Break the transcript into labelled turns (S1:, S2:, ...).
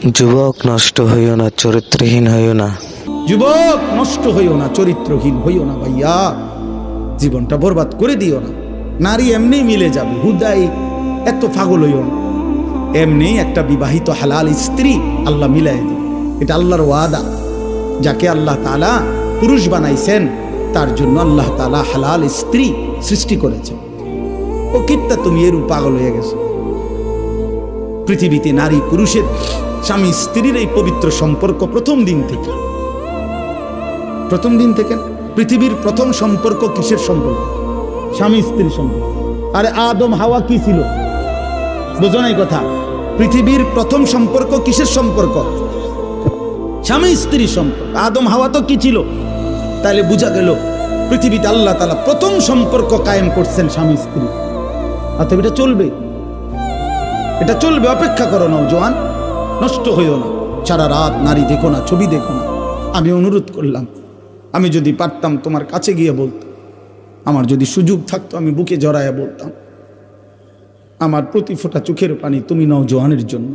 S1: যুবক নষ্ট হইও না, চরিত্রহীন হইও না।
S2: যুবক নষ্ট হইও না, চরিত্রহীন হইও না ভাইয়া, জীবনটা বরবাদ করে দিও না। নারী এমনি মিলে যাবে, হুদাই এত পাগল হইও না। এমনি একটা বিবাহিত হালাল স্ত্রী আল্লাহ মিলাই দিবে, এটা আল্লাহর ওয়াদা। যাকে আল্লাহ তাআলা পুরুষ বানাইছেন তার জন্য আল্লাহ তাআলা হালাল স্ত্রী সৃষ্টি করেছেন। ও কিত্তা তুমি এর পাগল হয়ে গেছো। পৃথিবীতে নারী পুরুষের, স্বামী স্ত্রীর এই পবিত্র সম্পর্ক প্রথম দিন থেকে পৃথিবীর প্রথম সম্পর্ক কিসের সম্পর্ক? স্বামী স্ত্রীর সম্পর্ক। আরে আদম হাওয়া কি ছিল? বুঝো নাই কথা? পৃথিবীর প্রথম সম্পর্ক কিসের সম্পর্ক? স্বামী স্ত্রীর সম্পর্ক। আদম হাওয়া তো কি ছিল? তাহলে বোঝা গেল পৃথিবীতে আল্লাহ তাআলা প্রথম সম্পর্ক কায়েম করছেন স্বামী স্ত্রী। অতএব এটা চলবে, অপেক্ষা করো নওজোয়ান, নষ্ট হইও না। সারা রাত নারী দেখো না, ছবি দেখো না। আমি অনুরোধ করলাম, আমি যদি পারতাম তোমার কাছে গিয়ে বলতাম, আমার যদি সুযোগ থাকতো আমি বুকে জড়াইয়া বলতাম, আমার প্রতি ফোঁটা চোখের পানি তুমি নওজোয়ানের জন্য।